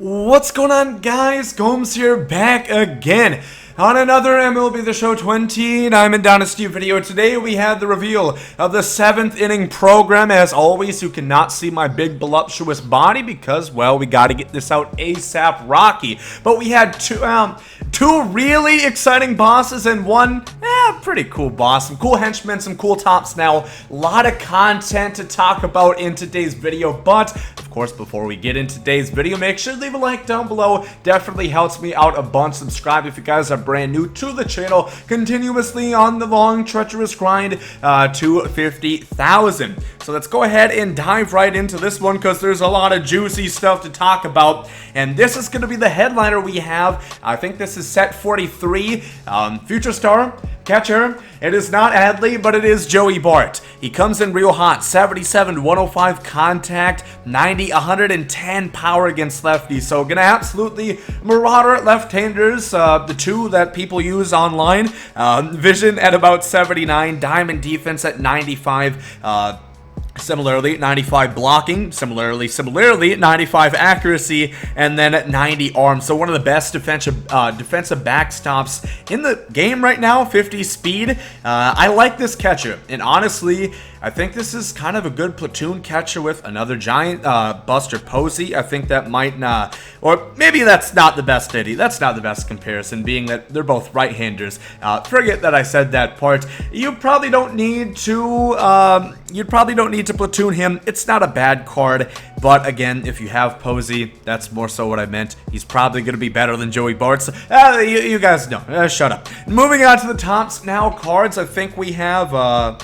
What's going on, guys? Gomes here, back again on another MLB The Show 20 Diamond Dynasty video. Today we had the reveal of the 7th inning program. As always, you cannot see my big voluptuous body because, well, we got to get this out ASAP Rocky. But we had two really exciting bosses and one pretty cool boss. Some cool henchmen, some cool tops now. A lot of content to talk about in today's video. But, of course, before we get into today's video, make sure to leave a like down below. Definitely helps me out a bunch. Subscribe if you guys are brand new to the channel, continuously on the long treacherous grind to 50,000. So let's go ahead and dive right into this one because there's a lot of juicy stuff to talk about, and this is going to be the headliner we have. I think this is set 43. Future star catcher. It is not Adley, but it is Joey Bart. He comes in real hot. 77, 105 contact, 90, 110 power against lefties. So gonna absolutely marauder left-handers, the two that people use online. Vision at about 79, diamond defense at 95, similarly, 95 blocking, similarly, 95 accuracy, and then at 90 arm. So one of the best defensive backstops in the game right now, 50 speed. I like this catcher, and honestly, I think this is kind of a good platoon catcher with another giant, Buster Posey. I think that might not, or maybe that's not the best Diddy. That's not the best comparison, being that they're both right-handers. Forget that I said that part. You probably don't need to, platoon him. It's not a bad card, but again, if you have Posey, that's more so what I meant. He's probably going to be better than Joey Bart. So, you guys know. Shut up. Moving on to the tops now cards. I think we have, I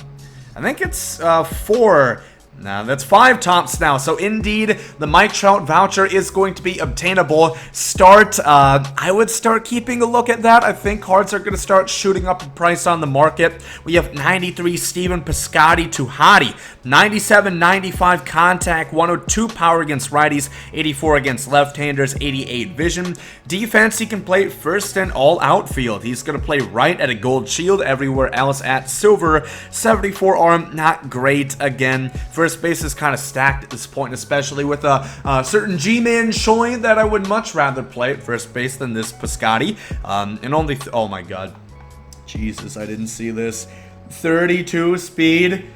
think it's 4. Now, that's 5 tops now. So, indeed, the Mike Trout voucher is going to be obtainable. I would start keeping a look at that. I think cards are going to start shooting up in price on the market. We have 93 Steven Piscotty to Hottie, 97, 95 contact, 102 power against righties, 84 against left-handers, 88 vision. Defense, he can play first and all outfield. He's going to play right at a gold shield, everywhere else at silver. 74 arm, not great again. First base is kind of stacked at this point, especially with a certain G-Man showing that I would much rather play at first base than this Piscotty. And only, oh my god. Jesus, I didn't see this. 32 speed.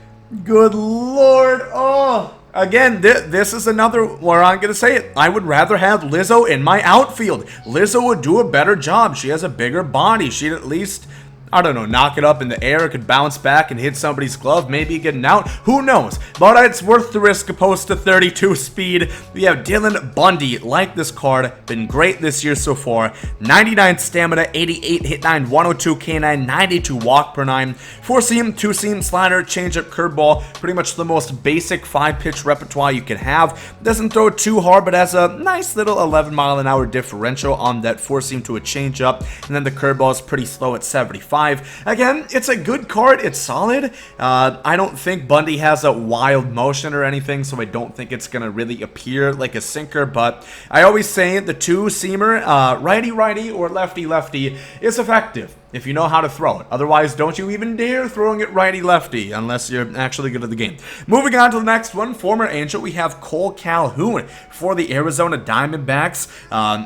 Good lord. Oh. Again, this is another where I'm going to say it. I would rather have Lizzo in my outfield. Lizzo would do a better job. She has a bigger body. She'd at least, I don't know, knock it up in the air. It could bounce back and hit somebody's glove, maybe get an out. Who knows? But it's worth the risk opposed to 32 speed. We have Dylan Bundy. Like this card. Been great this year so far. 99 stamina, 88 hit 9, 102 K9, 92 walk per 9. 4-seam, 2-seam slider, changeup, curveball. Pretty much the most basic 5-pitch repertoire you can have. Doesn't throw too hard, but has a nice little 11 mile an hour differential on that 4-seam to a changeup. And then the curveball is pretty slow at 75. Again, it's a good card. It's solid. I don't think Bundy has a wild motion or anything, so I don't think it's going to really appear like a sinker, but I always say the 2-seamer, righty-righty or lefty-lefty, is effective if you know how to throw it. Otherwise, don't you even dare throwing it righty-lefty unless you're actually good at the game. Moving on to the next one, former Angel, we have Cole Calhoun for the Arizona Diamondbacks.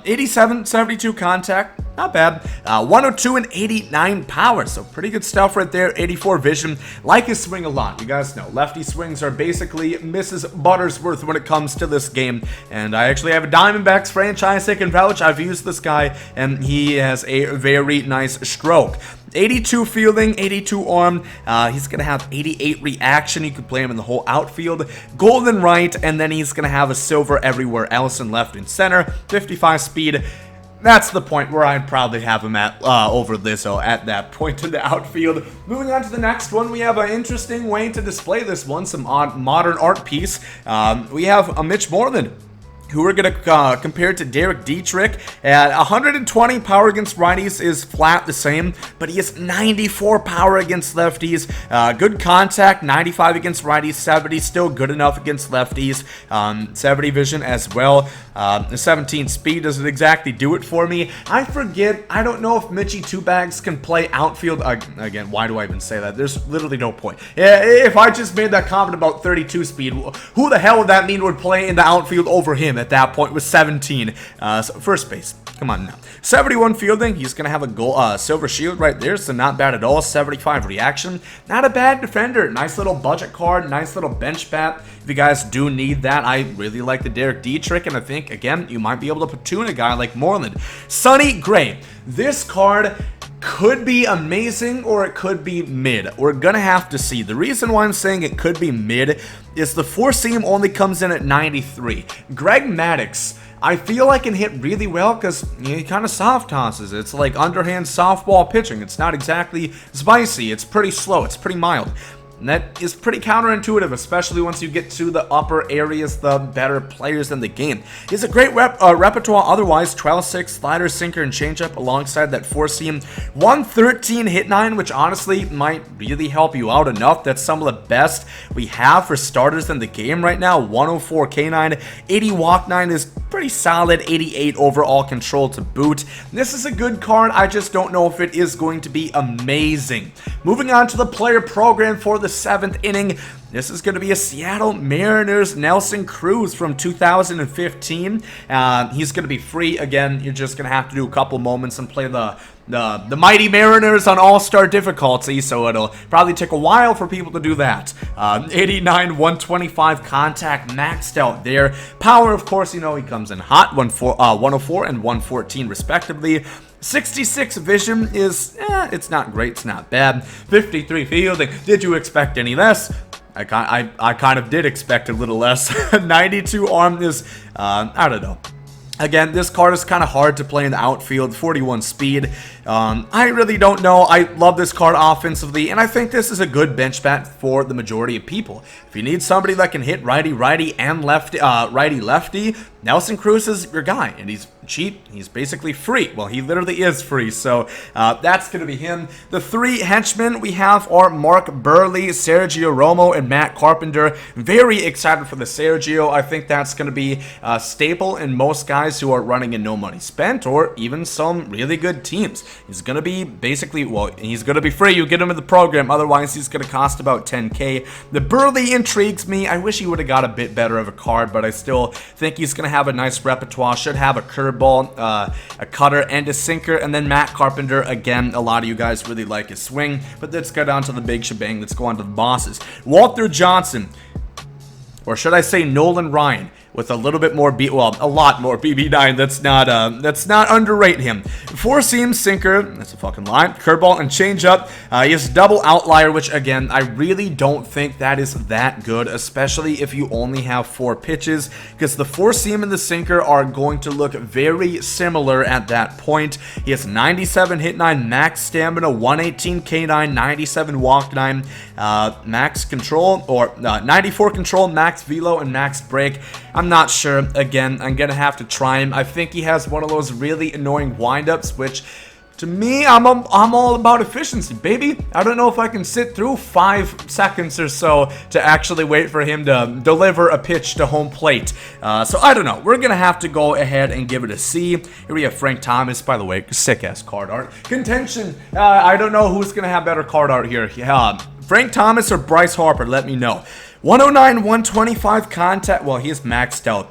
87, 72 contact, not bad. 102 and 89 power, so pretty good stuff right there. 84 vision. Like his swing a lot. You guys know, lefty swings are basically Mrs. Buttersworth when it comes to this game, and I actually have a Diamondbacks franchise that can vouch. I've used this guy, and he has a very nice stroke. 82 fielding, 82 arm. He's going to have 88 reaction. You could play him in the whole outfield. Golden right, and then he's going to have a silver everywhere else in left and center. 55 speed. That's the point where I'd probably have him at over Lizzo at that point in the outfield. Moving on to the next one, we have an interesting way to display this one. Some odd modern art piece. We have a Mitch Moreland, who we're going to compare to Derek Dietrich. At 120 power against righties is flat the same, but he has 94 power against lefties. Good contact, 95 against righties, 70 still good enough against lefties. 70 vision as well. 17 speed doesn't exactly do it for me. I forget, I don't know if Mitchie Two Bags can play outfield. Again, why do I even say that? There's literally no point. If I just made that comment about 32 speed, who the hell would that mean would play in the outfield over him? at that point with 17. So first base. Come on now. 71 fielding. He's going to have a goal, silver shield right there, so not bad at all. 75 reaction. Not a bad defender. Nice little budget card. Nice little bench bat. If you guys do need that, I really like the Derek D trick, and I think, again, you might be able to platoon a guy like Moreland. Sonny Gray. This card could be amazing or it could be mid. We're gonna have to see. The reason why I'm saying it could be mid is the 4-seam only comes in at 93. Greg Maddux, I feel like can hit really well because he kind of soft tosses. It's like underhand softball pitching. It's not exactly spicy. It's pretty slow. It's pretty mild. And that is pretty counterintuitive, especially once you get to the upper areas, the better players in the game. He's a great repertoire otherwise. 12-6, slider, sinker, and changeup alongside that 4-seam. 113 hit 9, which honestly might really help you out enough. That's some of the best we have for starters in the game right now. 104 K9, 80 walk 9 is pretty solid. 88 overall control to boot. This is a good card. I just don't know if it is going to be amazing. Moving on to the player program for the 7th inning. This is going to be a Seattle Mariners Nelson Cruz from 2015. He's going to be free again. You're just going to have to do a couple moments and play the Mighty Mariners on All-Star difficulty, so it'll probably take a while for people to do that. 89, 125 contact maxed out there. Power, of course, you know, he comes in hot, 104 and 114 respectively. 66 vision is, it's not great, it's not bad. 53 fielding, did you expect any less? I kind of did expect a little less. 92 arm is, I don't know. Again, this card is kind of hard to play in the outfield. 41 speed. I really don't know. I love this card offensively, and I think this is a good bench bat for the majority of people. If you need somebody that can hit righty-righty and righty-lefty, Nelson Cruz is your guy, and he's cheap. He's basically free. Well, he literally is free, so that's going to be him. The 3 henchmen we have are Mark Burley, Sergio Romo, and Matt Carpenter. Very excited for the Sergio. I think that's going to be a staple in most guys who are running in no money spent, or even some really good teams. He's going to be basically, well, he's going to be free. You get him in the program. Otherwise, he's going to cost about 10K. The Burley intrigues me. I wish he would have got a bit better of a card, but I still think he's going to have a nice repertoire. Should have a curveball, a cutter, and a sinker. And then Matt Carpenter, again, a lot of you guys really like his swing, but let's go down to the big shebang. Let's go on to the bosses. Walter Johnson, or should I say Nolan Ryan, with a little bit more a lot more BB9. That's not underrate him. 4-seam sinker, that's a fucking lie. Curveball and changeup. He has double outlier, which again, I really don't think that is that good, especially if you only have 4 pitches, because the 4-seam and the sinker are going to look very similar at that point. He has 97 hit 9, max stamina, 118 K9, 97 walk 9, max control, or 94 control, max velo, and max break. I'm not sure. Again, I'm gonna have to try him. I think he has one of those really annoying windups, which to me, I'm all about efficiency, baby. I don't know if I can sit through 5 seconds or so to actually wait for him to deliver a pitch to home plate. So I don't know. We're gonna have to go ahead and give it a C. Here we have Frank Thomas, by the way, sick ass card art. Contention. I don't know who's gonna have better card art here. Frank Thomas or Bryce Harper, let me know. 109, 125 contact. Well, he is maxed out.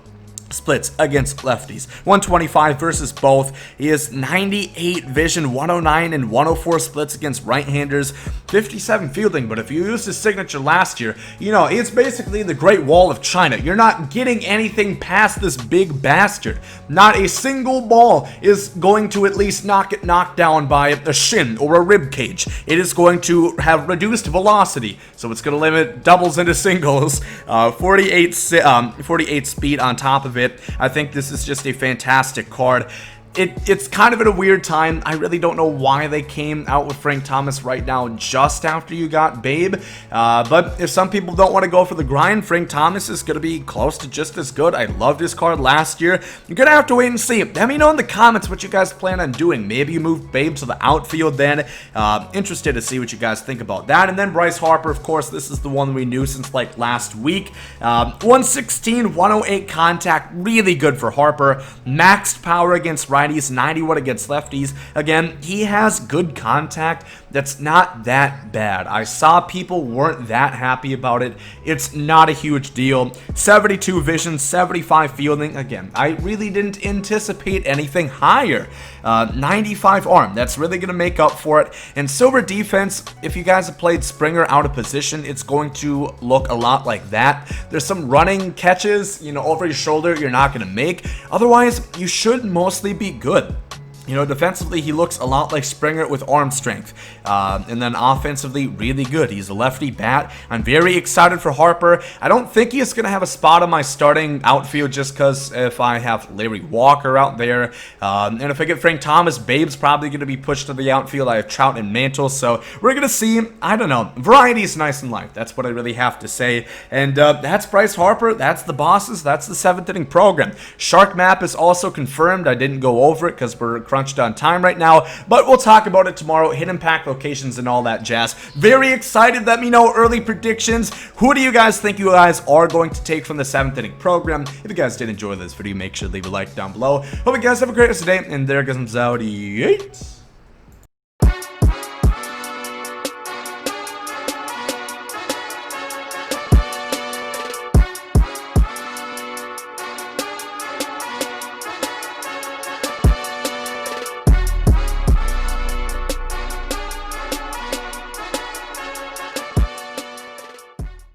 Splits against lefties. 125 versus both. He has 98 vision, 109 and 104 splits against right-handers, 57 fielding. But if you used his signature last year, you know, it's basically the Great Wall of China. You're not getting anything past this big bastard. Not a single ball is going to at least not get knocked down by a shin or a rib cage. It is going to have reduced velocity, so it's going to limit doubles into singles. 48 speed on top of it. I think this is just a fantastic card. It's kind of at a weird time. I really don't know why they came out with Frank Thomas right now just after you got Babe. But if some people don't want to go for the grind, Frank Thomas is going to be close to just as good. I loved his card last year. You're going to have to wait and see. Let me know in the comments what you guys plan on doing. Maybe you move Babe to the outfield then. Interested to see what you guys think about that. And then Bryce Harper, of course, this is the one we knew since like last week. 116, 108 contact. Really good for Harper. Maxed power against right righties, 91 against lefties. Again, he has good contact. That's not that bad. I saw people weren't that happy about it. It's not a huge deal. 72 vision, 75 fielding. Again, I really didn't anticipate anything higher. 95 arm. That's really going to make up for it. And silver defense, if you guys have played Springer out of position, it's going to look a lot like that. There's some running catches, you know, over your shoulder you're not going to make. Otherwise, you should mostly be good. You know, defensively, he looks a lot like Springer with arm strength. And then offensively, really good. He's a lefty bat. I'm very excited for Harper. I don't think he's going to have a spot on my starting outfield just because if I have Larry Walker out there, and if I get Frank Thomas, Babe's probably going to be pushed to the outfield. I have Trout and Mantle, so we're going to see, I don't know. Variety is nice in life. That's what I really have to say. And that's Bryce Harper. That's the bosses. That's the 7th inning program. Shark map is also confirmed. I didn't go over it because we're crunched on time right now, but we'll talk about it tomorrow. Hidden pack locations and all that jazz. Very excited. Let me know early predictions. Who do you guys think you guys are going to take from the 7th inning program? If you guys did enjoy this video, make sure to leave a like down below. Hope you guys have a great rest of the day, and there goes out.